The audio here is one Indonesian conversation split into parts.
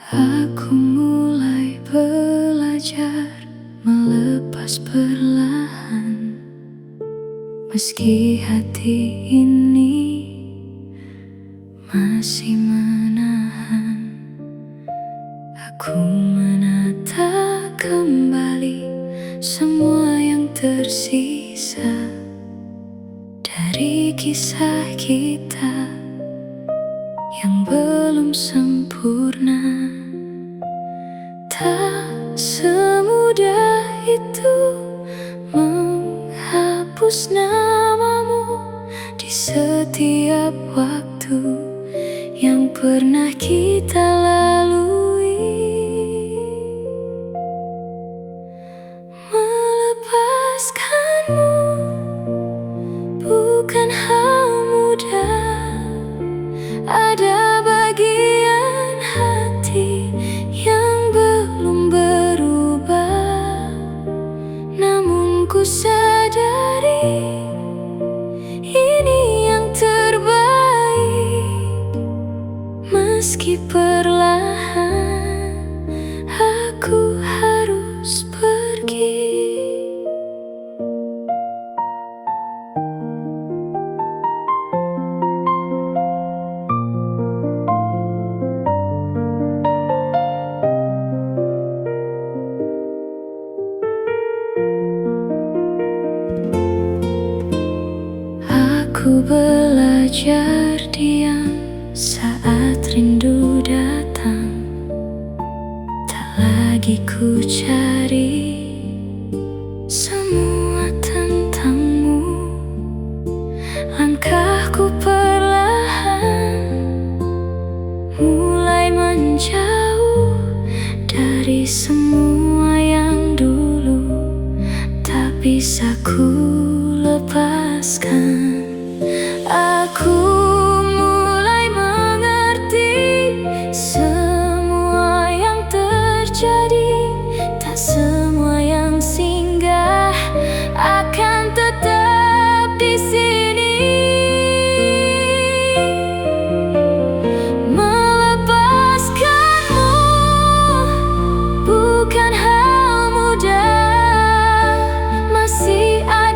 Aku mulai belajar melepas perlahan, meski hati ini masih menahan. Aku menata kembali semua yang tersisa dari kisah kita yang belum sempurna. Tak semudah itu menghapus namamu di setiap waktu yang pernah kita lalui. Melepaskanmu bukan hal mudah. Ada bagian hati yang belum berubah, namun ku sadari ini yang terbaik. Meski perlahan aku harus pergi. Aku belajar diam saat rindu datang. Tak lagi ku cari semua tentangmu. Langkahku perlahan mulai menjauh dari semua yang dulu tak bisa ku lepaskan. Aku mulai mengerti semua yang terjadi. Tak semua yang singgah akan tetap di sini. Melepaskanmu bukan hal mudah. Masih ada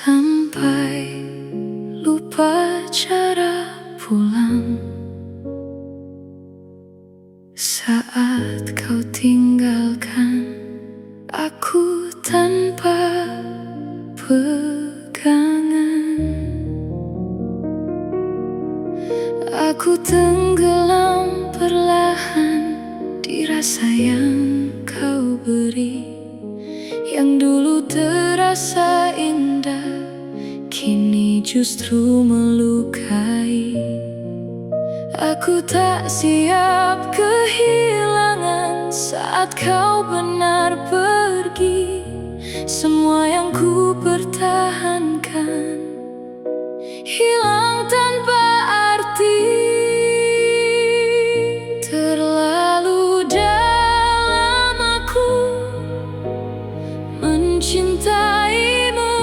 sampai lupa cara pulang. Saat kau tinggalkan aku tanpa pegangan, aku tenggelam perlahan di rasa yang kau beri. Yang dulu terasa indah, kini justru melukai. Aku tak siap kehilangan saat kau benar pergi. Semua yang ku pertahankan hilang tanpa arti. Terlalu dalam aku mencintaimu,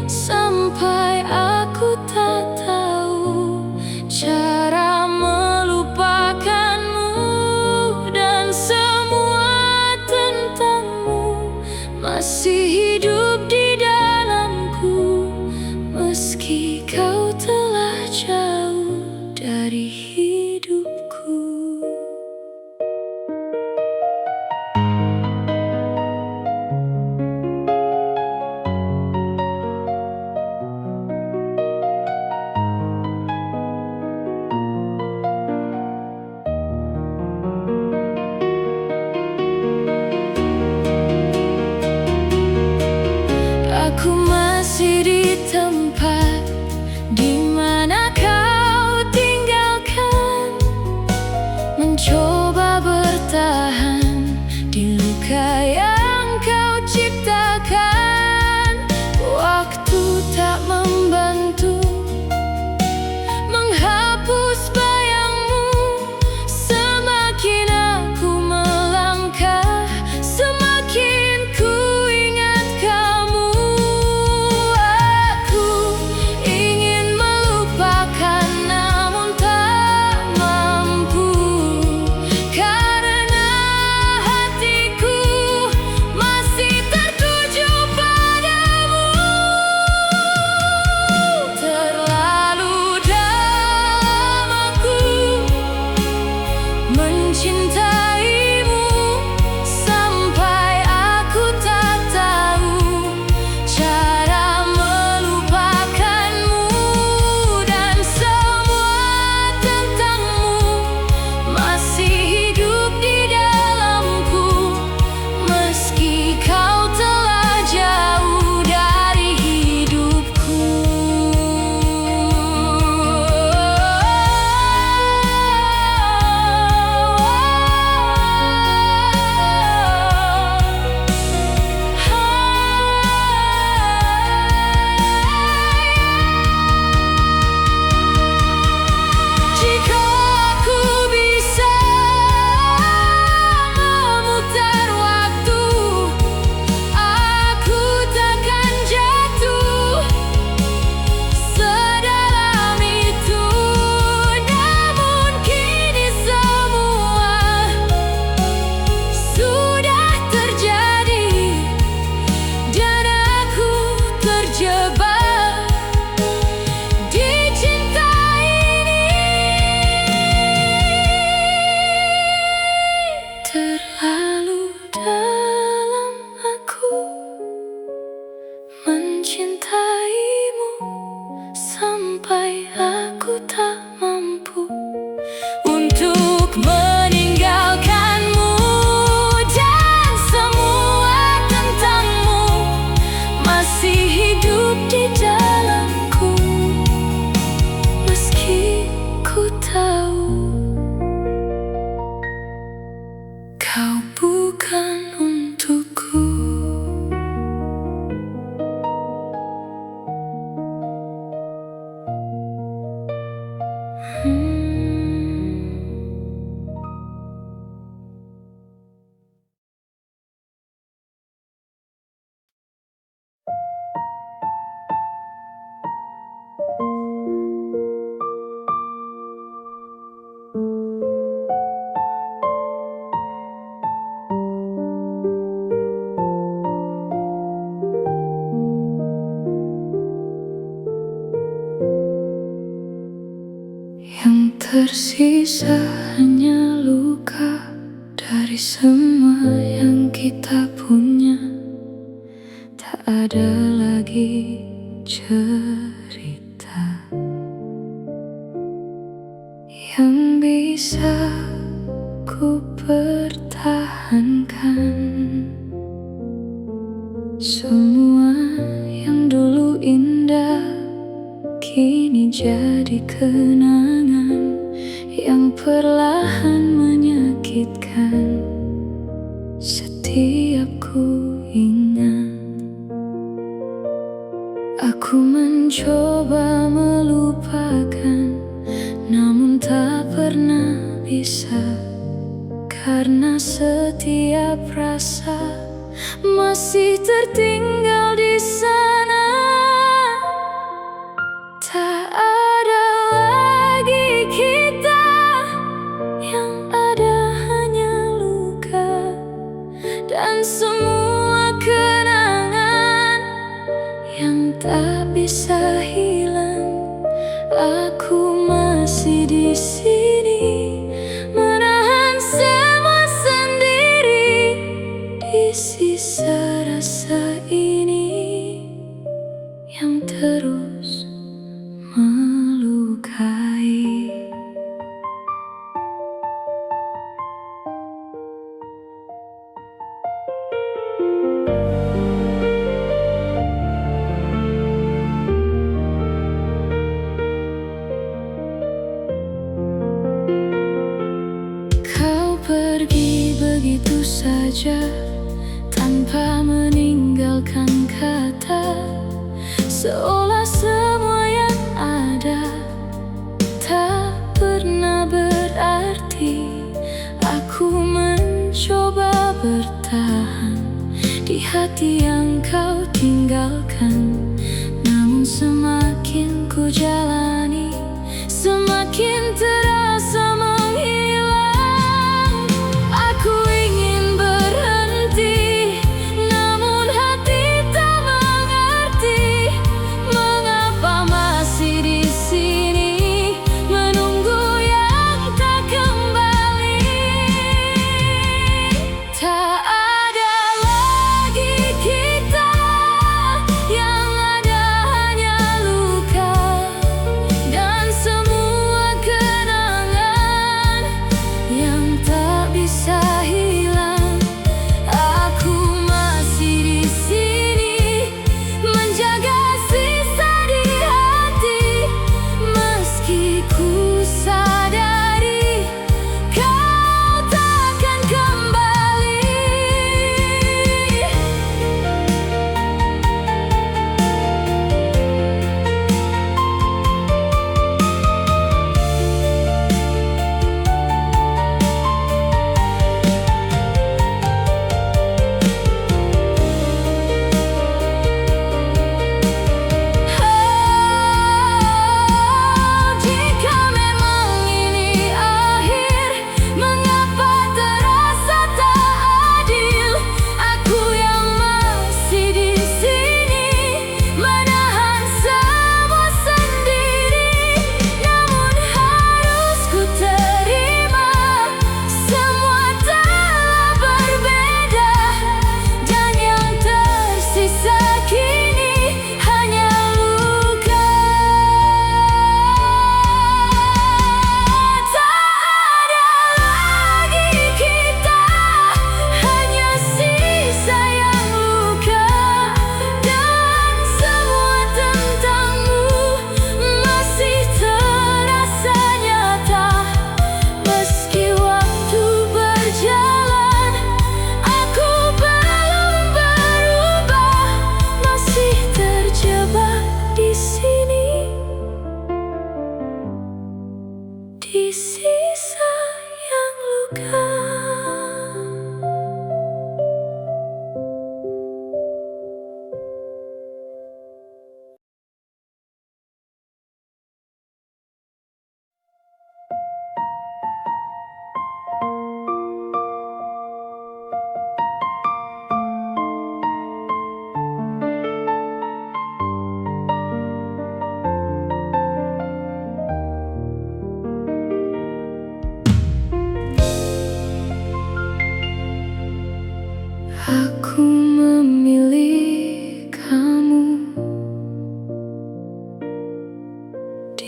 sampai aku tak tahu cara melupakanmu. Dan semua tentangmu masih hidup di dalamku. tersisa hanya luka dari semua yang kita punya. Tak ada lagi cerita yang bisa ku pertahankan. Semua yang dulu indah kini jadi kenangan yang perlahan menyakitkan. Setiap ku ingat, aku mencoba melupakan, namun tak pernah bisa, karena setiap rasa masih tertinggal di sana. Tak ada lagi kita, yang ada hanya luka dan semua kenangan yang tak bisa hilang. Aku masih di sini, menahan semua sendiri. Di sisa rasa ini yang terus melukai. Kau pergi begitu saja tanpa meninggalkan kata, seolah semua yang ada tak pernah berarti. Aku mencoba bertahan di hati yang kau tinggalkan, namun semakin ku jalani, semakin terasa menghilang. Aku ingin berhenti, namun hati tak mengerti. Mengapa masih di sini, menunggu yang tak kembali. Tak ada lagi kita, yang ada hanya luka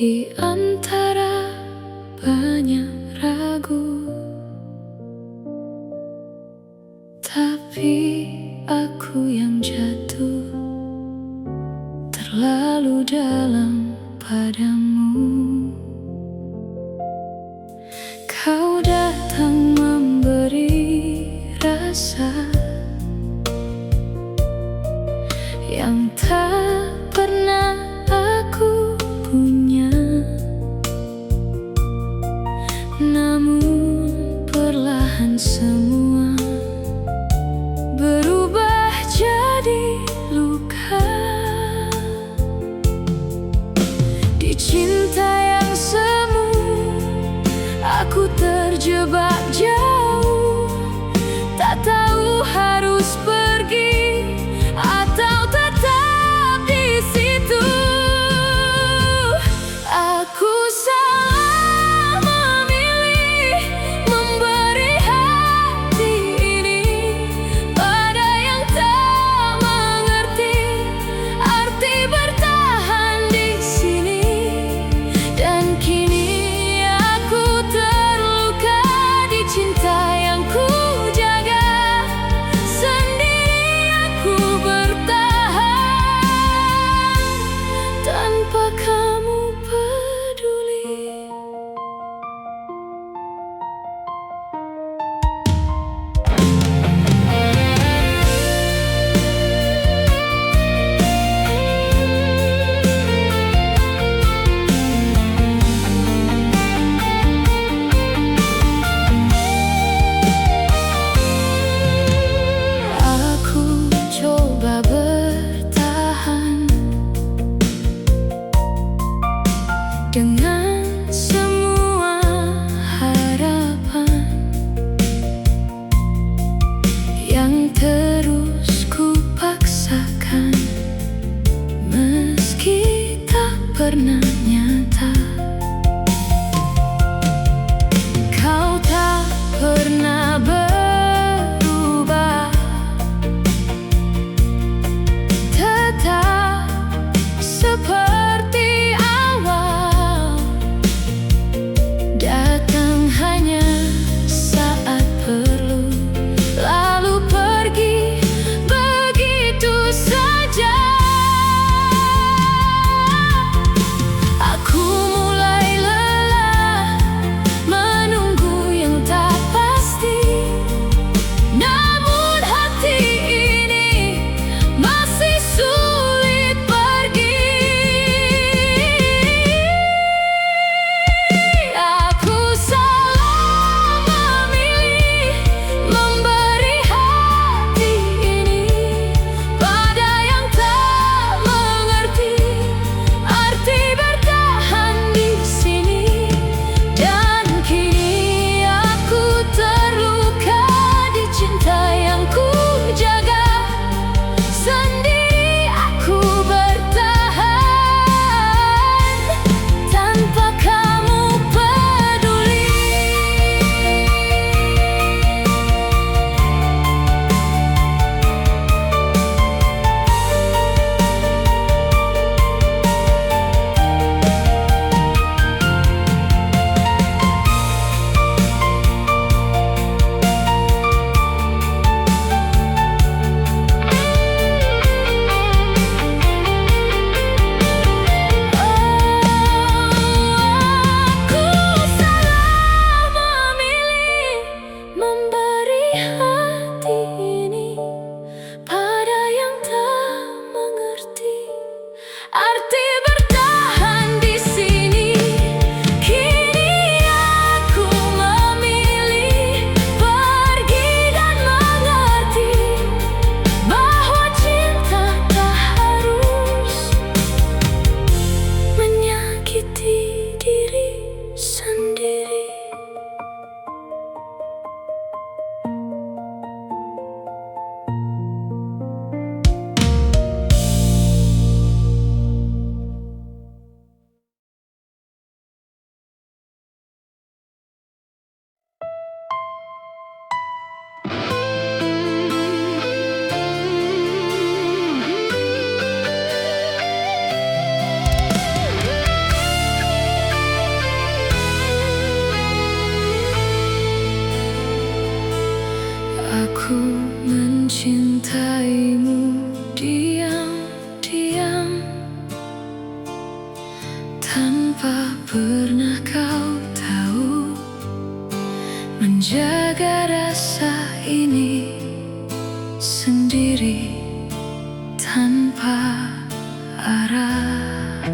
di antara banyak ragu, tapi aku yang jatuh terlalu dalam padamu. Kau datang memberi rasa yang tak pernah aku punya, namun perlahan semua berubah jadi luka. Di cinta yang semu aku terjebak jauh, tak tahu harus pergi atau tetap di situ. Aku salah memilih memberi hati ini pada yang tak mengerti arti bertahan di sini. Dan kini aku terluka di cinta yang ku jaga sendiri. Aku bertahan tanpa kamu peduli. Aku coba bertahan dengan semua harapan yang terus ku paksakan, meski tak pernah nyata. Kau tak pernah berubah, tetap seperti awal. Datang hanya saat perlu, lalu pergi begitu saja. tanpa pernah kau tahu, menjaga rasa ini sendiri tanpa arah.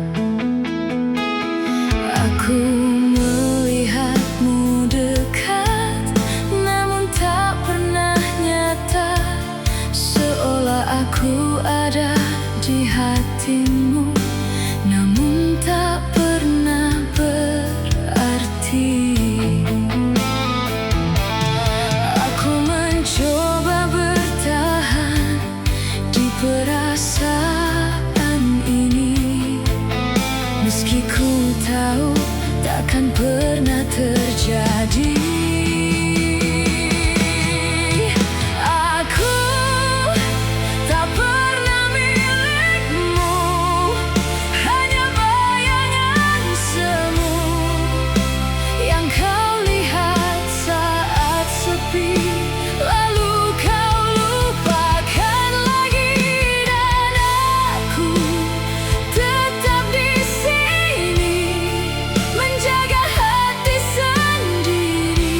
Aku melihatmu dekat, namun tak pernah nyata, seolah aku ada di hatimu, namun tak pernah berarti. Aku mencoba bertahan di perasaan ini, meski ku tahu takkan pernah terjadi. Menjaga hati sendiri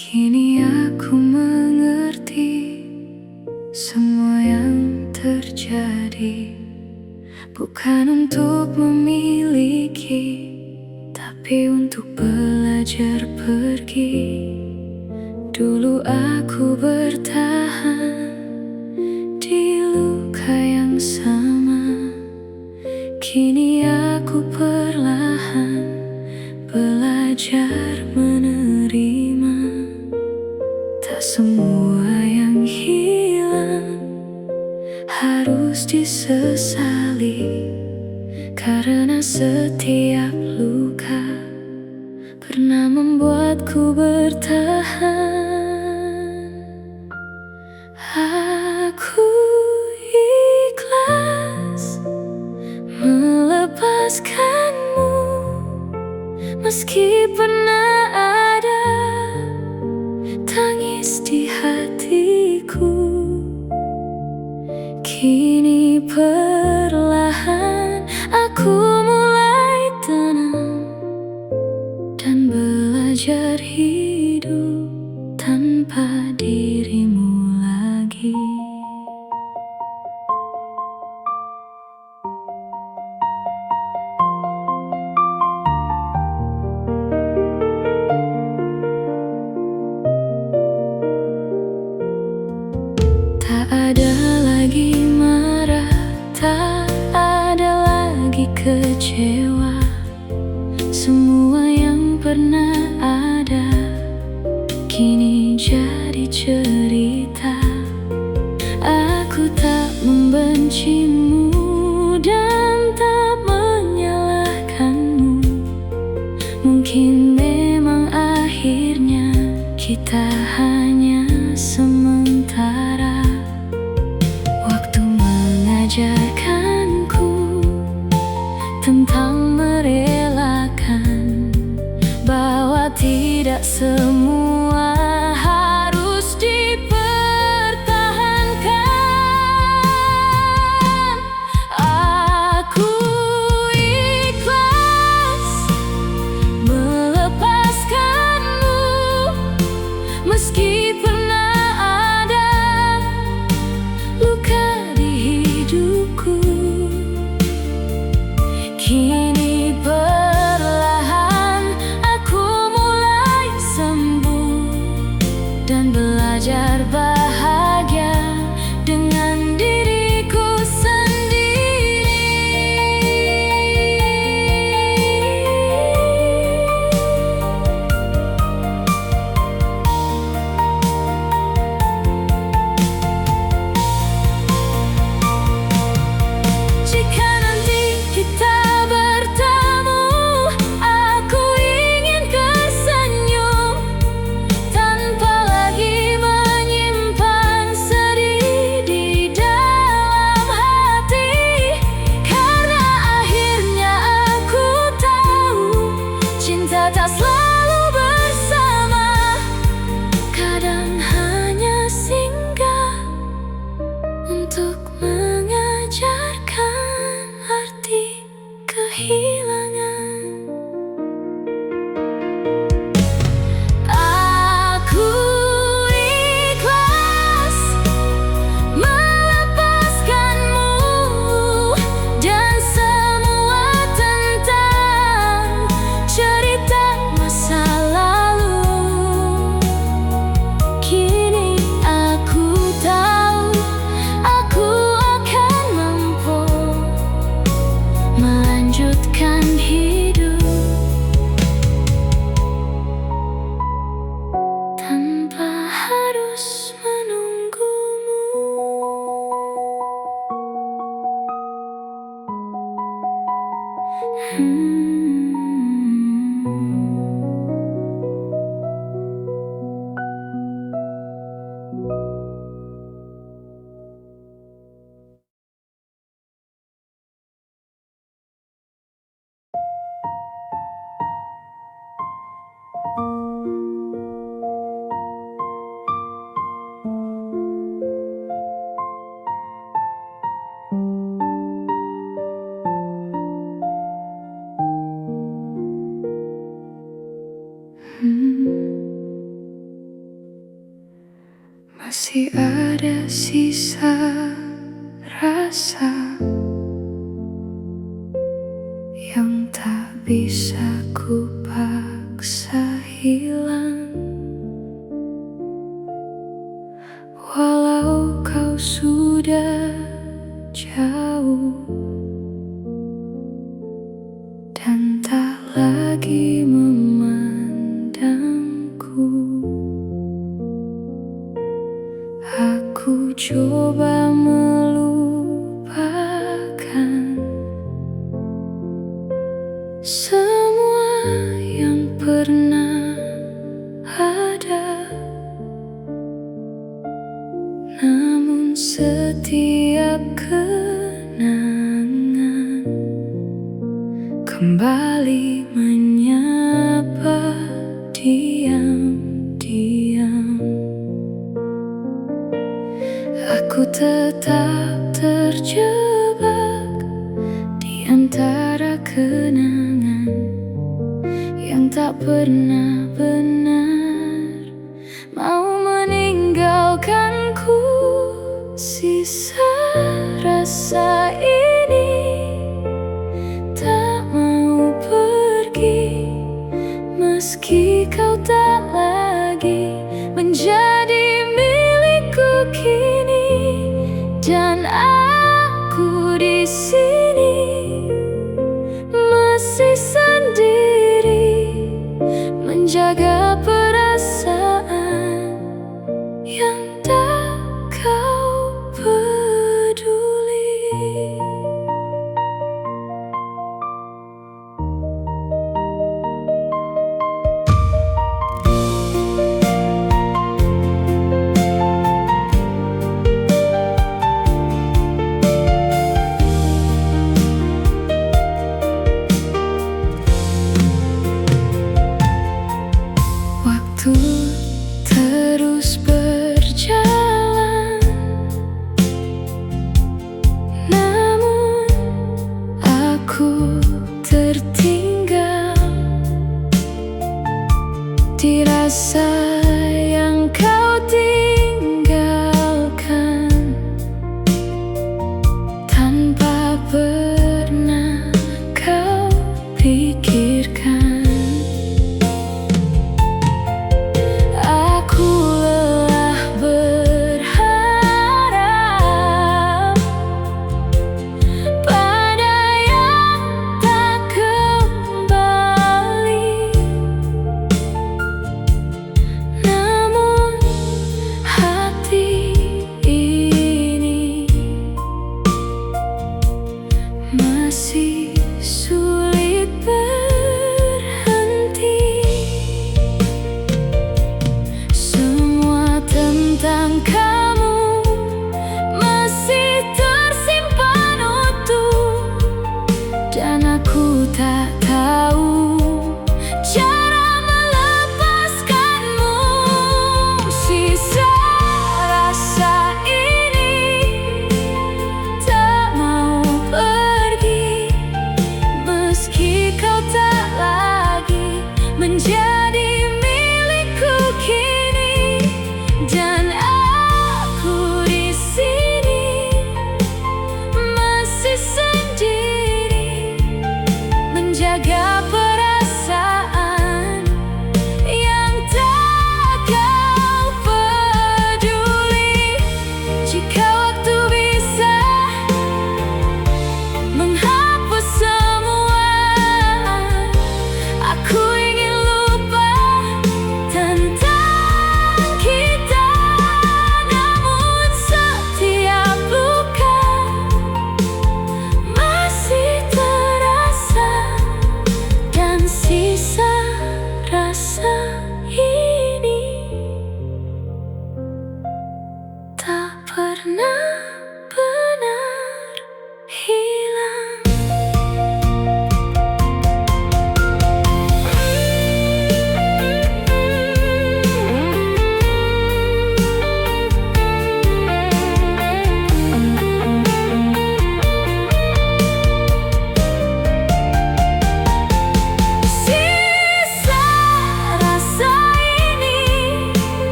Kini aku mengerti semua yang terjadi bukan untuk memiliki, tapi untuk belajar pergi. Dulu aku bertahan di luka yang sama, kini aku perlahan belajar menerima. Tak semua yang hilang harus disesali, karena setiap luka pernah membuatku bertahan. Aku ikhlas melepaskanmu, meski pernah ada tangis di hatiku. Kini perlahan aku mulai tenang dan belajar hidup tanpa dirimu lagi. Tak ada lagi marah, tak ada lagi kecewa. Semua yang pernah ada kini jadi cerita. Aku tak membencimu dan tak menyalahkanmu. Mungkin memang akhirnya kita hanya sementara. Waktu mengajarkanku tentang merelakan, bahwa tidak semua harus dipertahankan. Aku ikhlas melepaskanmu, meski pernah ada luka di hidupku. Kini perlahan aku mulai sembuh dan belajar bahagia dengan diriku sendiri. Jika nanti kita bertemu, aku ingin tersenyum tanpa lagi menyimpan masih ada sisa rasa yang tak bisa ku paksa hilang. Walau kau sudah jauh dan tak lagi memandangku, aku coba melupakan semua yang pernah ada. Namun setiap kenangan kembali menyapa diam-diam. Aku tetap terjebak di antara kenangan yang tak pernah benar mau meninggalkanku. Sisa rasa ini tak mau pergi, meski kau tak lagi menjadi milikku kini. Dan aku di sini masih sendiri menjaga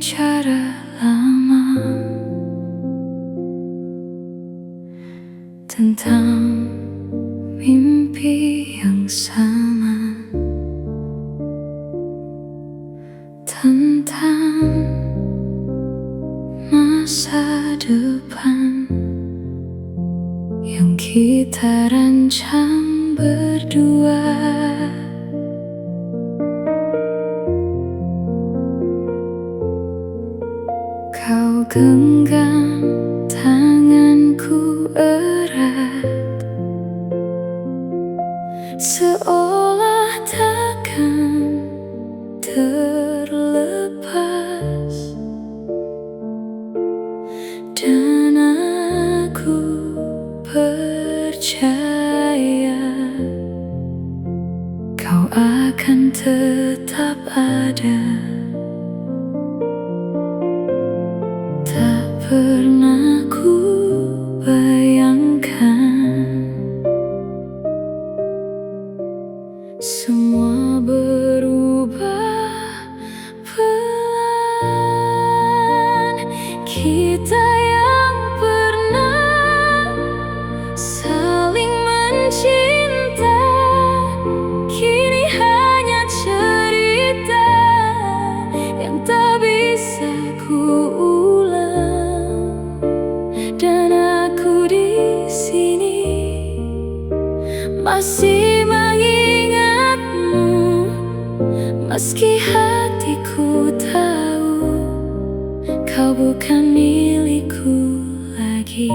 bicara lama tentang mimpi yang sama, tentang masa depan yang kita rancang berdua. Kau genggam tanganku erat, seolah takkan terlepas, dan aku percaya kau akan tetap ada. Tak pernah ku bayangkan semua berubah pelan. Kita yang pernah saling mencinta kini hanya cerita yang tak bisa ku ulang. Dan aku di sini masih mengingatmu, meski hatiku tahu kau bukan milikku lagi.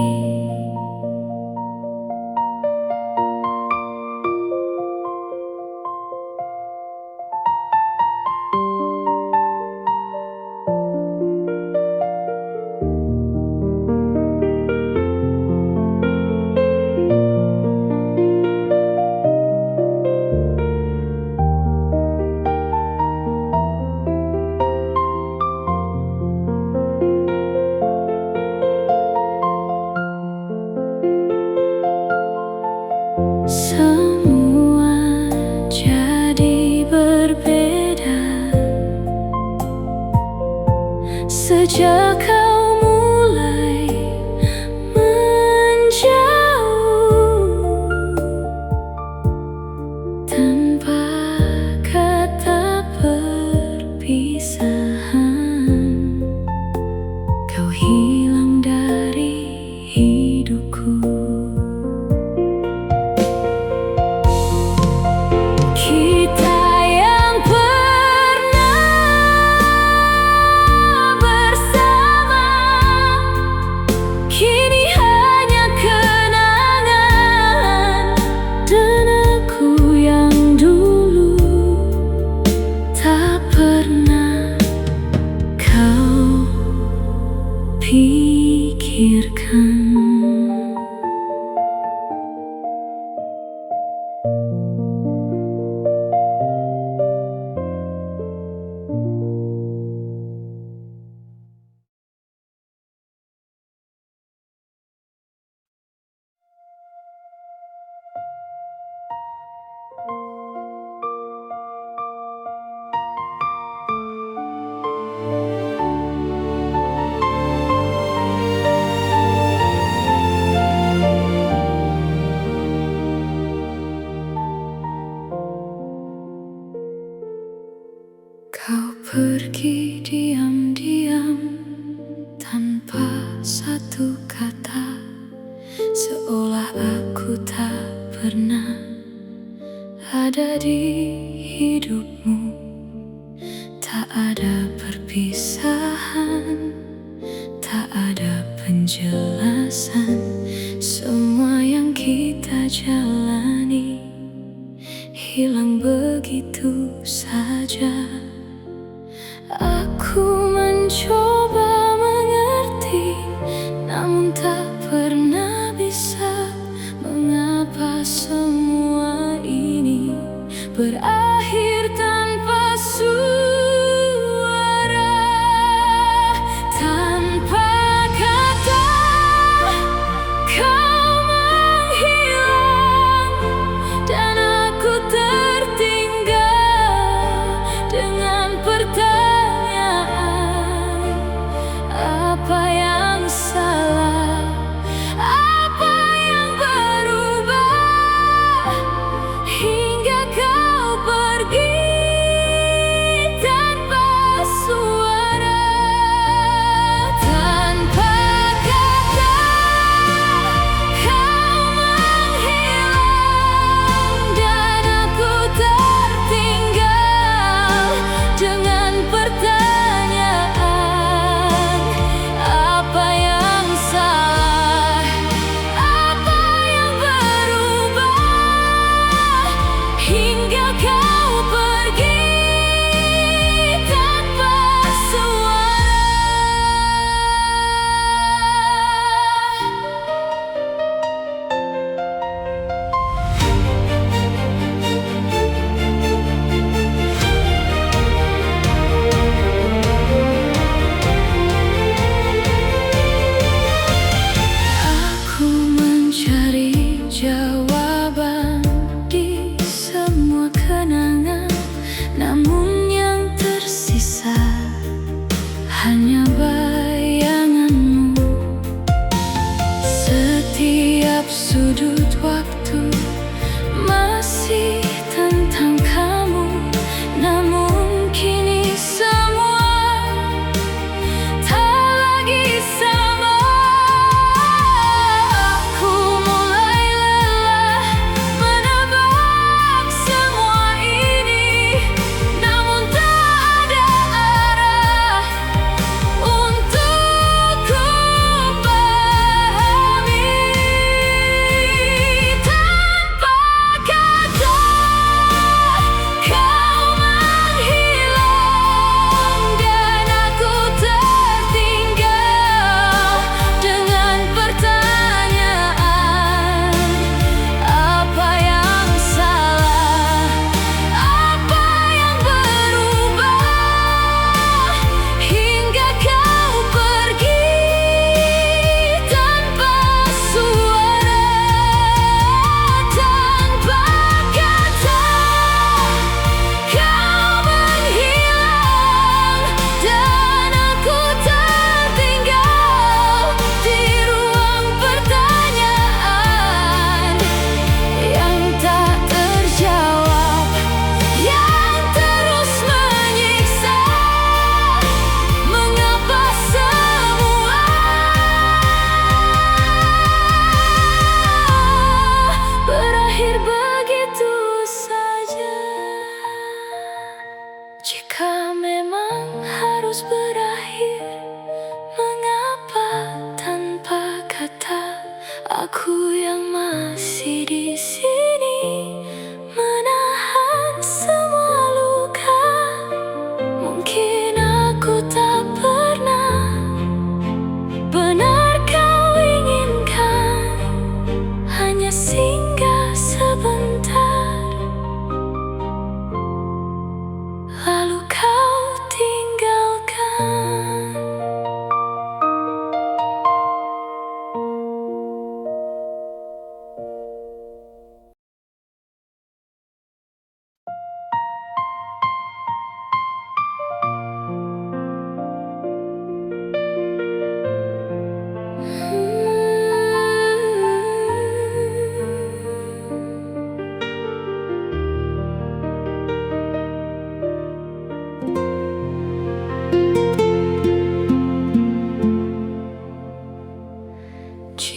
Semua jadi berbeda sejak kau mulai menjauh. Tanpa kata perpisahan, kau hilang dari hidupku. Pikirkan kau pergi diam-diam tanpa satu kata, seolah aku tak pernah ada di hidupmu. Tak ada perpisahan, tak ada penjelasan. Semua yang kita jalani hilang begitu saja. Aku mencoba mengerti, namun tak pernah bisa. Mengapa semua ini berakhir tanpa suara, tanpa kata? Kau menghilang dan aku tertinggal dengan pertanyaan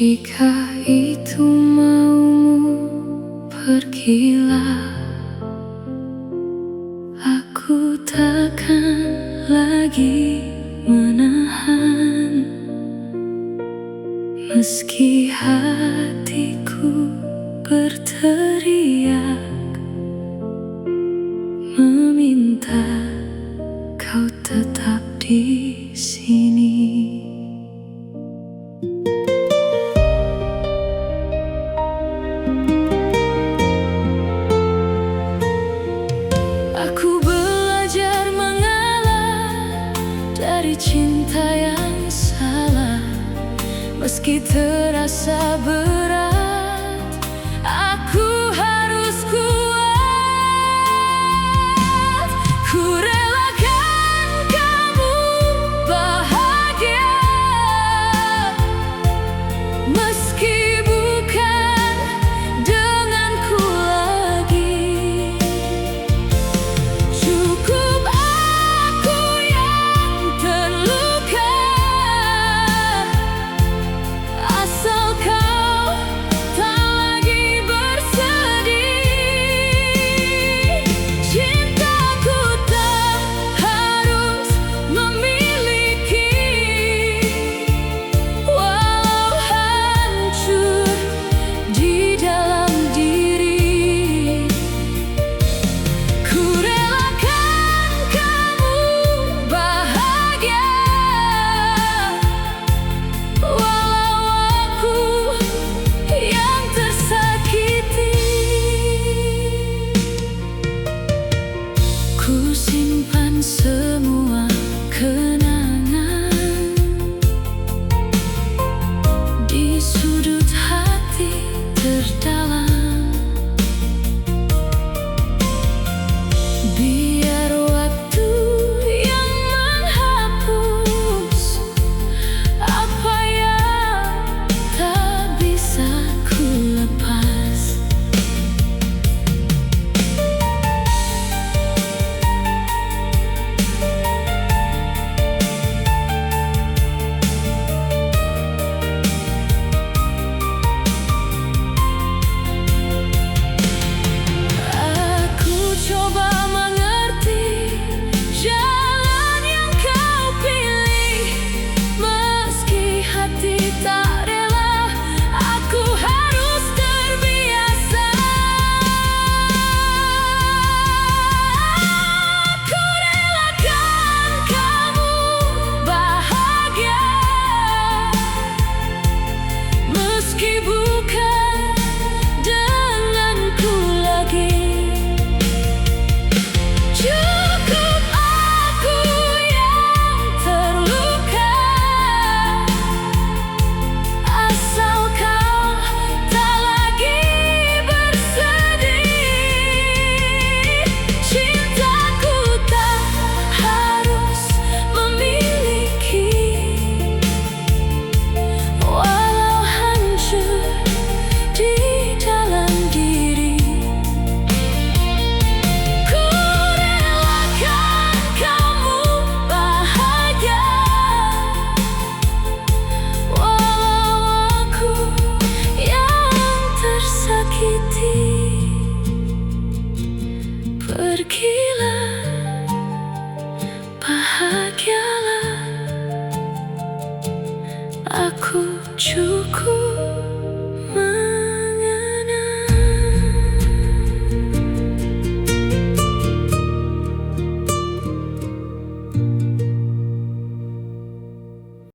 Jika itu maumu, pergilah. Aku takkan lagi menahan, meski hatiku berteriak meminta kau tetap di sini. Aku belajar mengalah dari cinta yang salah, meski terasa berat, aku harus kuat. Ku relakan kamu bahagia, meski bukan denganku lagi. Cukup aku yang terluka, asal kau tak lagi bersedih. Cintaku tak harus memiliki, walau hancur di dalam diri. Ku relakan kamu bahagia, walau aku yang tersakiti. Ku simpan semua kenangan di sudut hati terdalam. Biar waktu yang menghapus apa yang tak bisa ku lepas. Aku coba mengerti jalan yang kau pilih, meski hati tak rela, aku harus terbiasa. Aku relakan kamu bahagia, meski bukan denganku lagi. Cukup aku yang terluka, asal kau tak lagi bersedih. Cintaku tak harus memiliki, walau hancur di dalam diri. Ku relakan kamu bahagia, walau aku yang tersakiti. Pergilah, bahagialah, aku cukup.